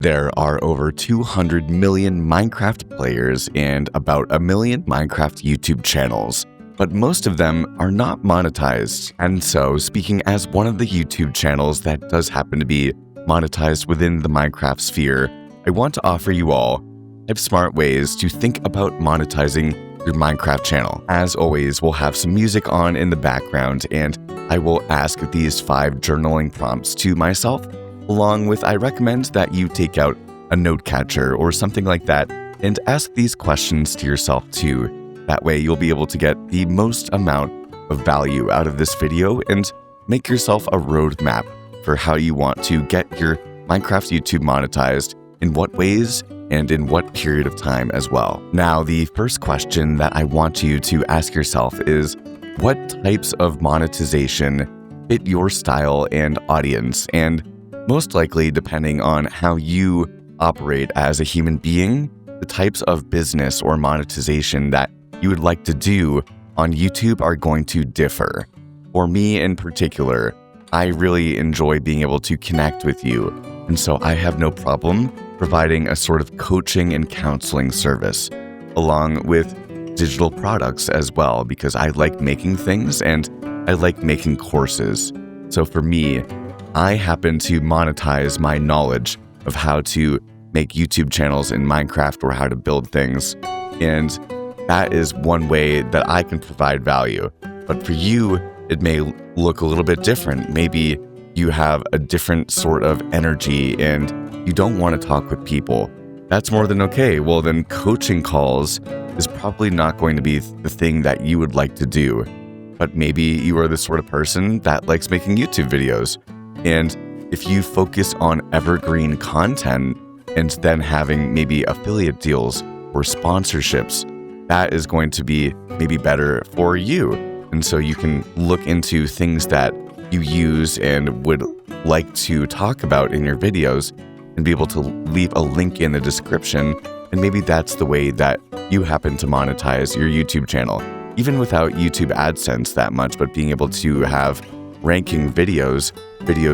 There are over 200 million Minecraft players and about 1 million Minecraft YouTube channels, but most of them are not monetized. And so, speaking as one of the YouTube channels that does happen to be monetized within the Minecraft sphere, I want to offer you all 5 smart ways to think about monetizing your Minecraft channel. As always, we'll have some music on in the background, and I will ask these 5 journaling prompts to myself. Along with, I recommend that you take out a note catcher or something like that and ask these questions to yourself too. That way you'll be able to get the most amount of value out of this video and make yourself a roadmap for how you want to get your Minecraft YouTube monetized, in what ways, and in what period of time as well. Now, the first question that I want you to ask yourself is, what types of monetization fit your style and audience? And most likely, depending on how you operate as a human being, the types of business or monetization that you would like to do on YouTube are going to differ. For me in particular, I really enjoy being able to connect with you, and so I have no problem providing a sort of coaching and counseling service, along with digital products as well, because I like making things and I like making courses. So for me, I happen to monetize my knowledge of how to make YouTube channels in Minecraft or how to build things, and that is one way that I can provide value. But for you, it may look a little bit different. Maybe you have a different sort of energy and you don't want to talk with people. That's more than okay. Well, then coaching calls is probably not going to be the thing that you would like to do. But maybe you are the sort of person that likes making YouTube videos. And if you focus on evergreen content and then having maybe affiliate deals or sponsorships, that is going to be maybe better for you. And so you can look into things that you use and would like to talk about in your videos and be able to leave a link in the description. And maybe that's the way that you happen to monetize your YouTube channel, even without YouTube AdSense that much, but being able to have ranking videos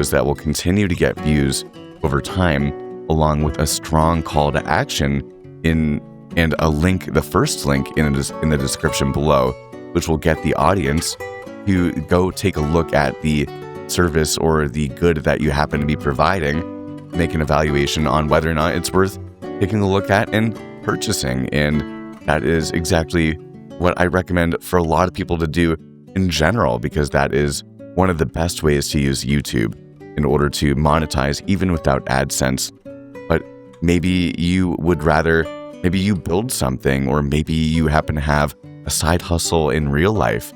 that will continue to get views over time, along with a strong call to action and a link, the first link in the description below, which will get the audience to go take a look at the service or the good that you happen to be providing, make an evaluation on whether or not it's worth taking a look at and purchasing. And that is exactly what I recommend for a lot of people to do in general, because that is one of the best ways to use YouTube in order to monetize even without AdSense. But maybe you would rather, maybe you build something, or maybe you happen to have a side hustle in real life.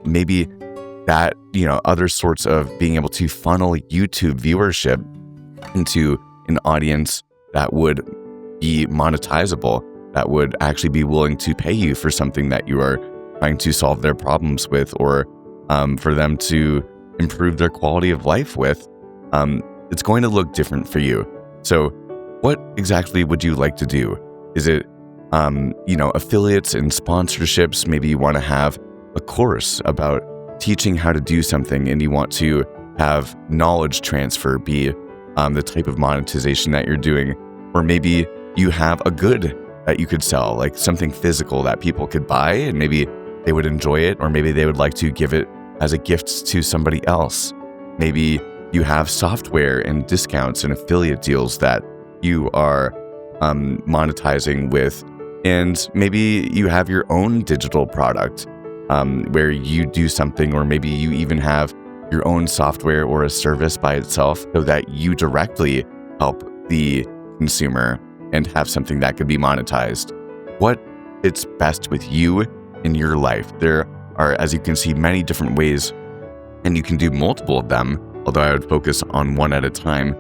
Maybe that, other sorts of being able to funnel YouTube viewership into an audience that would be monetizable, that would actually be willing to pay you for something that you are trying to solve their problems with, or for them to improve their quality of life with. It's going to look different for you. So what exactly would you like to do? Is it, affiliates and sponsorships? Maybe you want to have a course about teaching how to do something, and you want to have knowledge transfer be the type of monetization that you're doing. Or maybe you have a good that you could sell, like something physical that people could buy, and maybe they would enjoy it, or maybe they would like to give it as a gift to somebody else. Maybe you have software and discounts and affiliate deals that you are monetizing with, and maybe you have your own digital product where you do something, or maybe you even have your own software or a service by itself so that you directly help the consumer and have something that could be monetized. What fits best with you in your life? There are, as you can see, many different ways, and you can do multiple of them, although I would focus on one at a time,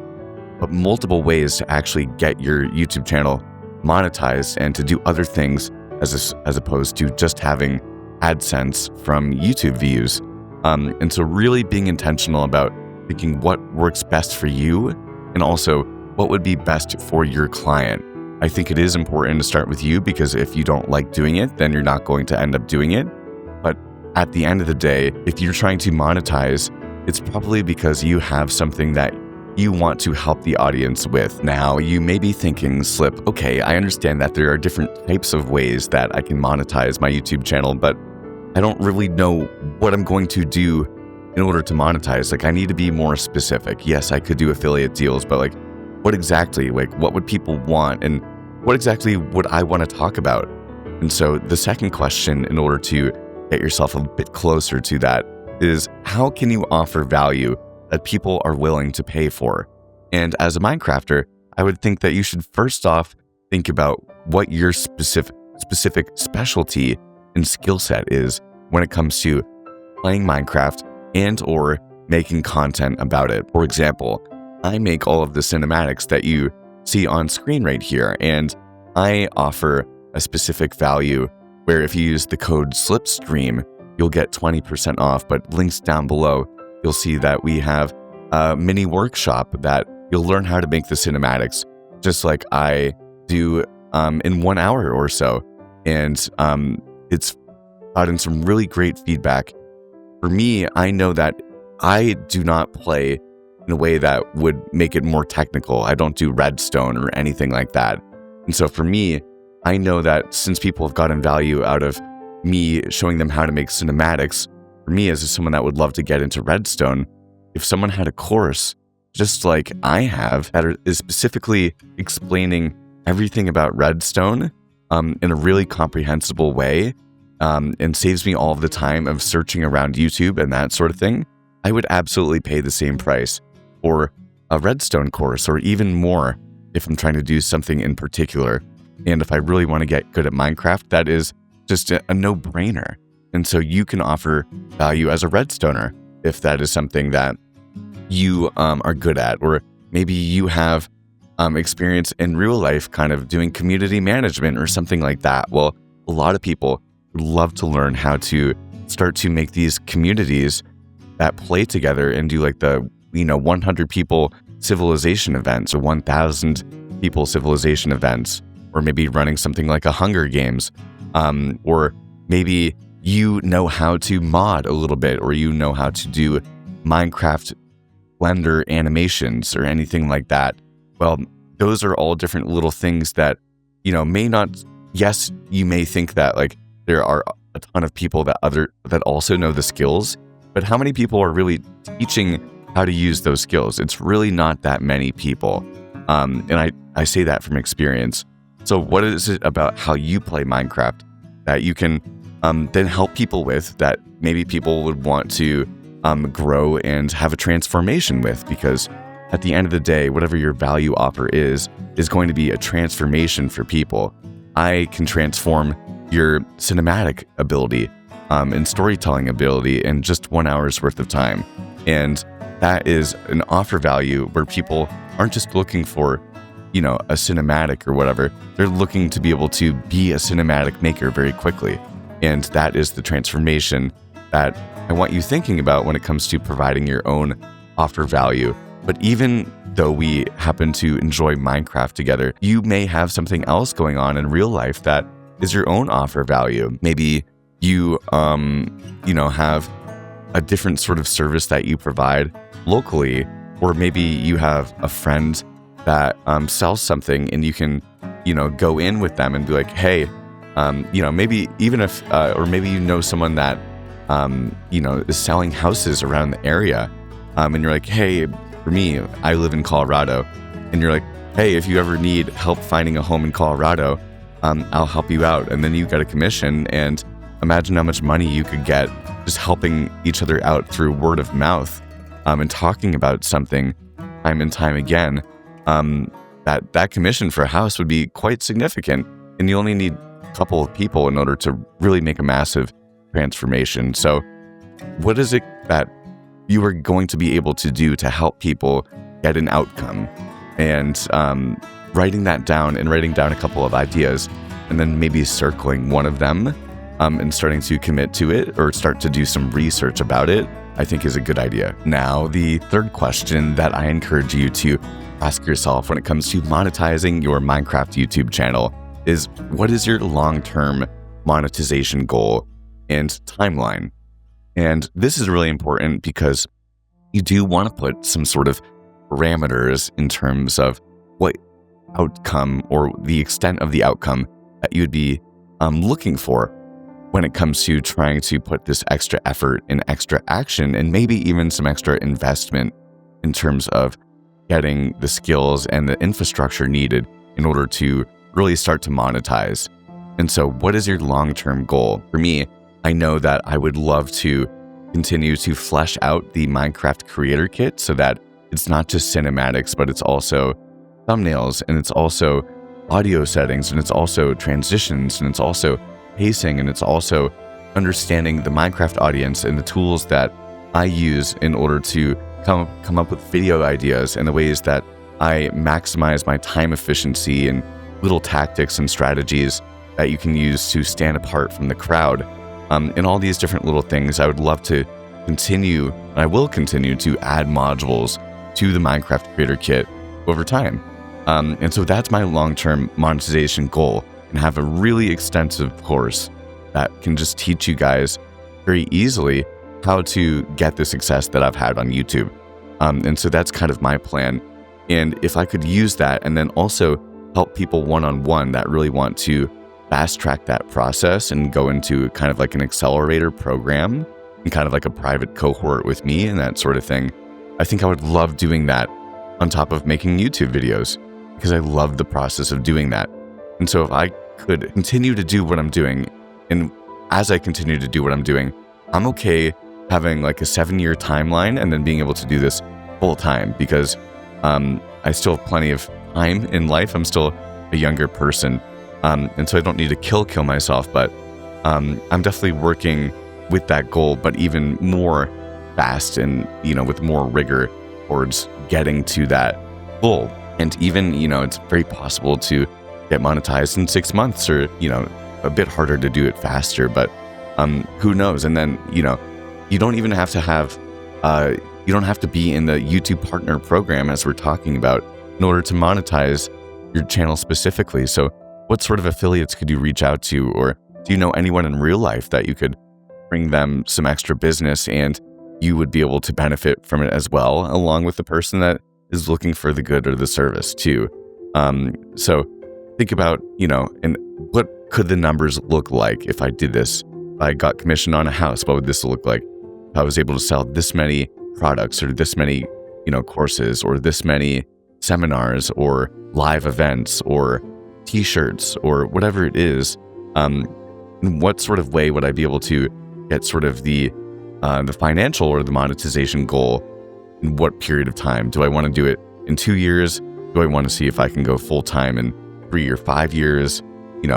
but multiple ways to actually get your YouTube channel monetized and to do other things as opposed to just having AdSense from YouTube views. And so really being intentional about thinking what works best for you, and also what would be best for your client. I think it is important to start with you, because if you don't like doing it, then you're not going to end up doing it. But at the end of the day, if you're trying to monetize, it's probably because you have something that you want to help the audience with. Now, you may be thinking, Slip, okay, I understand that there are different types of ways that I can monetize my YouTube channel, but I don't really know what I'm going to do in order to monetize. Like, I need to be more specific. Yes, I could do affiliate deals, but like, what exactly? Like, what would people want? And what exactly would I want to talk about? And so the second question, in order to get yourself a bit closer to that, is how can you offer value that people are willing to pay for? And as a Minecrafter, I would think that you should first off think about what your specific specialty and skill set is when it comes to playing Minecraft and or making content about it. For example, I make all of the cinematics that you see on screen right here, and I offer a specific value where if you use the code SLIPSTREAM, you'll get 20% off, but links down below, you'll see that we have a mini workshop that you'll learn how to make the cinematics, just like I do in 1 hour or so. And it's gotten some really great feedback. For me, I know that I do not play in a way that would make it more technical. I don't do redstone or anything like that. And so for me, I know that since people have gotten value out of me showing them how to make cinematics, for me as someone that would love to get into redstone, if someone had a course, just like I have, that is specifically explaining everything about redstone in a really comprehensible way, and saves me all of the time of searching around YouTube and that sort of thing, I would absolutely pay the same price for a redstone course, or even more if I'm trying to do something in particular. And if I really want to get good at Minecraft, that is just a no-brainer. And so you can offer value as a redstoner if that is something that you are good at, or maybe you have experience in real life kind of doing community management or something like that. Well, a lot of people would love to learn how to start to make these communities that play together and do like the 100 people civilization events or 1,000 people civilization events, or maybe running something like a Hunger Games, or maybe you know how to mod a little bit, or you know how to do Minecraft Blender animations or anything like that. Well, those are all different little things that, may not, yes, you may think that like there are a ton of people that also know the skills, but how many people are really teaching how to use those skills? It's really not that many people. And I say that from experience. So what is it about how you play Minecraft that you can then help people with, that maybe people would want to grow and have a transformation with? Because at the end of the day, whatever your value offer is going to be a transformation for people. I can transform your cinematic ability and storytelling ability in just 1 hour's worth of time. And that is an offer value where people aren't just looking for, a cinematic or whatever. They're looking to be able to be a cinematic maker very quickly. And that is the transformation that I want you thinking about when it comes to providing your own offer value. But even though we happen to enjoy Minecraft together, you may have something else going on in real life that is your own offer value. Maybe you, have a different sort of service that you provide locally, or maybe you have a friend that sells something and you can, go in with them and be like, hey, maybe even if, or maybe someone that, is selling houses around the area, and you're like, hey, for me, I live in Colorado, and you're like, hey, if you ever need help finding a home in Colorado, I'll help you out. And then you get a commission, and imagine how much money you could get just helping each other out through word of mouth, and talking about something time and time again. That commission for a house would be quite significant, and you only need a couple of people in order to really make a massive transformation. So what is it that you are going to be able to do to help people get an outcome? And writing that down and writing down a couple of ideas, and then maybe circling one of them and starting to commit to it or start to do some research about it, I think is a good idea. Now, the third question that I encourage you to ask yourself when it comes to monetizing your Minecraft YouTube channel is, what is your long-term monetization goal and timeline? And this is really important because you do want to put some sort of parameters in terms of what outcome or the extent of the outcome that you'd be looking for when it comes to trying to put this extra effort and extra action and maybe even some extra investment in terms of getting the skills and the infrastructure needed in order to really start to monetize. And so what is your long-term goal? For me, I know that I would love to continue to flesh out the Minecraft Creator Kit so that it's not just cinematics, but it's also thumbnails, and it's also audio settings, and it's also transitions, and it's also pacing, and it's also understanding the Minecraft audience and the tools that I use in order to come up with video ideas and the ways that I maximize my time efficiency and little tactics and strategies that you can use to stand apart from the crowd. And all these different little things, I would love to continue, and I will continue to add modules to the Minecraft Creator Kit over time. And so that's my long-term monetization goal, and have a really extensive course that can just teach you guys very easily how to get the success that I've had on YouTube. And so that's kind of my plan. And if I could use that and then also help people one-on-one that really want to fast track that process and go into kind of like an accelerator program and kind of like a private cohort with me and that sort of thing, I think I would love doing that on top of making YouTube videos, because I love the process of doing that. And so if I could continue to do what I'm doing, and as I continue to do what I'm doing, I'm okay having like a 7-year timeline and then being able to do this full time, because I still have plenty of time in life. I'm still a younger person. And so I don't need to kill myself, but I'm definitely working with that goal, but even more fast and, with more rigor towards getting to that goal. And even, it's very possible to get monetized in 6 months, or, a bit harder to do it faster, but who knows? And then, you don't even have to have, you don't have to be in the YouTube Partner Program, as we're talking about, in order to monetize your channel specifically. So what sort of affiliates could you reach out to? Or do you know anyone in real life that you could bring them some extra business and you would be able to benefit from it as well, along with the person that is looking for the good or the service too? So think about, and what could the numbers look like if I did this? If I got commission on a house, what would this look like? If I was able to sell this many products, or this many, courses, or this many seminars, or live events, or t-shirts, or whatever it is, in what sort of way would I be able to get sort of the financial or the monetization goal? In what period of time? Do I want to do it in 2 years? Do I want to see if I can go full time in 3 or 5 years?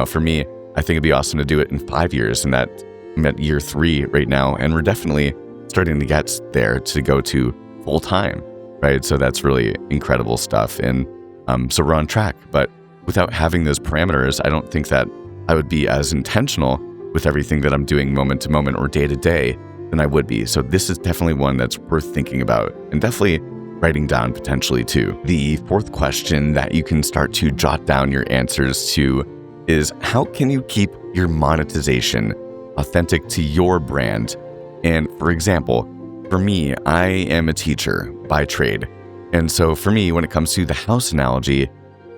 For me, I think it'd be awesome to do it in 5 years, and that I'm at year 3 right now, and we're definitely starting to get there to go to full time, right? So that's really incredible stuff. And so we're on track, but without having those parameters, I don't think that I would be as intentional with everything that I'm doing moment to moment or day to day than I would be. So this is definitely one that's worth thinking about, and definitely writing down potentially too. The fourth question that you can start to jot down your answers to is, how can you keep your monetization authentic to your brand? And for example, for me, I am a teacher by trade. And so for me, when it comes to the house analogy,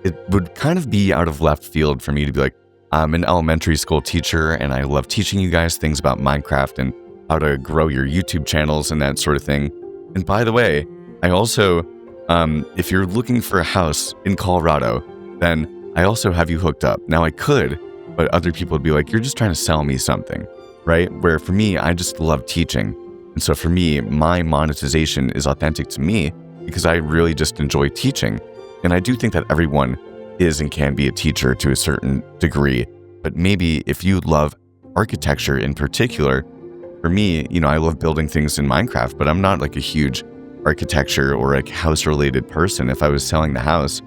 it would kind of be out of left field for me to be like, I'm an elementary school teacher and I love teaching you guys things about Minecraft and how to grow your YouTube channels and that sort of thing. And by the way, I also, if you're looking for a house in Colorado, then I also have you hooked up. Now I could, but other people would be like, you're just trying to sell me something, right? Where for me, I just love teaching. And so for me, my monetization is authentic to me because I really just enjoy teaching. And I do think that everyone is and can be a teacher to a certain degree. But maybe if you love architecture in particular, for me, I love building things in Minecraft, but I'm not like a huge architecture or like house related person. If I was selling the house,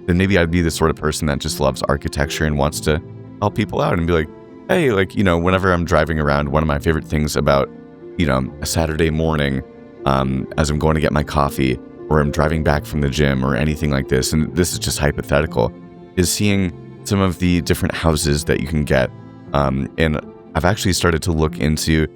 then maybe I'd be the sort of person that just loves architecture and wants to help people out and be like, hey, whenever I'm driving around, one of my favorite things about, a Saturday morning, as I'm going to get my coffee, or I'm driving back from the gym or anything like this, and this is just hypothetical, is seeing some of the different houses that you can get. And I've actually started to look into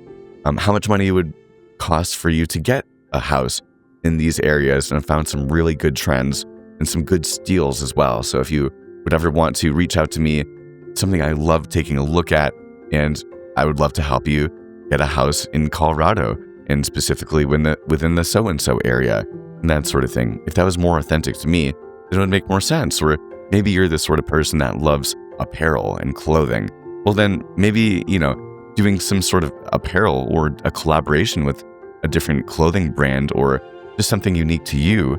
how much money it would cost for you to get a house in these areas and I've found some really good trends and some good steals as well. So if you would ever want to reach out to me, something I love taking a look at, and I would love to help you get a house in Colorado, and specifically within the so-and-so area and that sort of thing. If that was more authentic to me, then it would make more sense. Or maybe you're the sort of person that loves apparel and clothing. Well, then maybe, doing some sort of apparel or a collaboration with a different clothing brand or just something unique to you,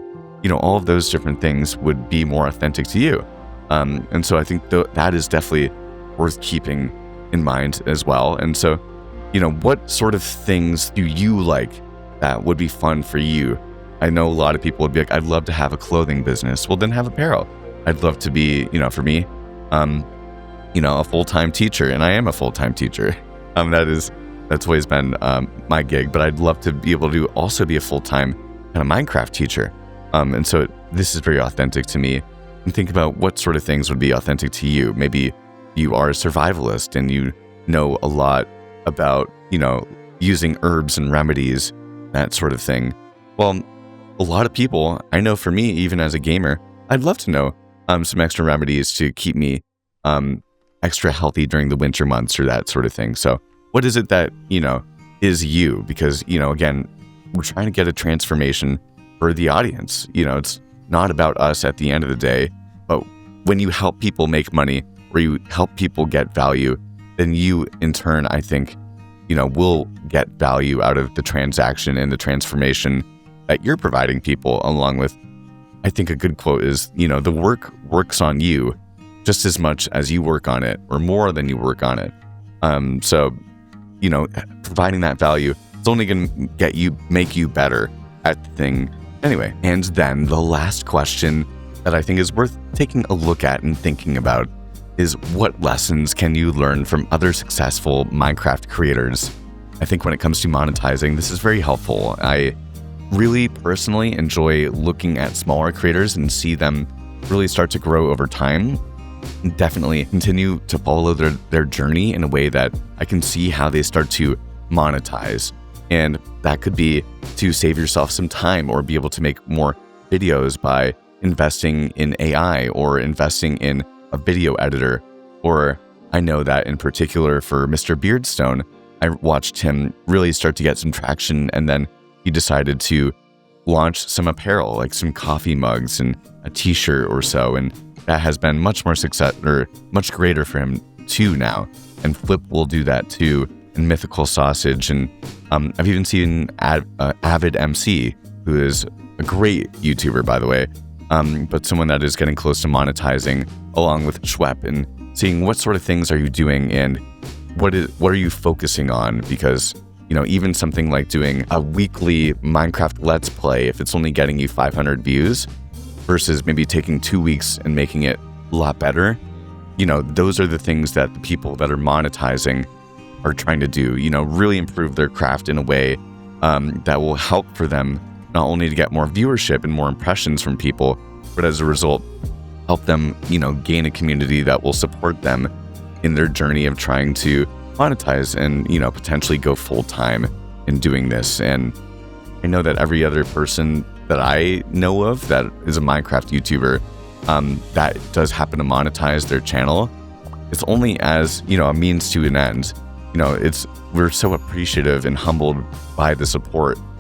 all of those different things would be more authentic to you. And so I think that is definitely worth keeping in mind as well. And so, what sort of things do you like that would be fun for you? I know a lot of people would be like, I'd love to have a clothing business. Well, then have apparel. I'd love to be, for me, a full-time teacher, and I am a full-time teacher. That's always been my gig, but I'd love to be able to also be a full-time kind of Minecraft teacher. And so this is very authentic to me. And think about what sort of things would be authentic to you. Maybe you are a survivalist and you know a lot about, using herbs and remedies, that sort of thing. Well, a lot of people, I know for me, even as a gamer, I'd love to know some extra remedies to keep me extra healthy during the winter months or that sort of thing. So what is it that, is you? Because, again, we're trying to get a transformation for the audience. It's not about us at the end of the day, but when you help people make money or you help people get value, then you, in turn, I think, will get value out of the transaction and the transformation that you're providing people, along with, I think a good quote is, the work works on you just as much as you work on it, or more than you work on it. So, providing that value is only going to make you better at the thing anyway. And then the last question that I think is worth taking a look at and thinking about is, what lessons can you learn from other successful Minecraft creators? I think when it comes to monetizing, this is very helpful. I really personally enjoy looking at smaller creators and see them really start to grow over time. Definitely continue to follow their journey in a way that I can see how they start to monetize. And that could be to save yourself some time or be able to make more videos by investing in AI or investing in a video editor. Or I know that in particular for Mr. Beardstone, I watched him really start to get some traction, and then he decided to launch some apparel, like some coffee mugs and a t-shirt or so, and that has been much more success, or much greater for him too now. And Flip will do that too, and Mythical Sausage, and I've even seen Avid MC, who is a great YouTuber, by the way, but someone that is getting close to monetizing, along with Schwepp, and seeing what sort of things are you doing and what are you focusing on? Because even something like doing a weekly Minecraft Let's Play, if it's only getting you 500 views, versus maybe taking 2 weeks and making it a lot better, those are the things that the people that are monetizing are trying to do, really improve their craft in a way that will help for them not only to get more viewership and more impressions from people, but as a result, help them, gain a community that will support them in their journey of trying to monetize and, potentially go full-time in doing this. And I know that every other person that I know of that is a Minecraft YouTuber that does happen to monetize their channel, it's only as, a means to an end. We're so appreciative and humbled by the support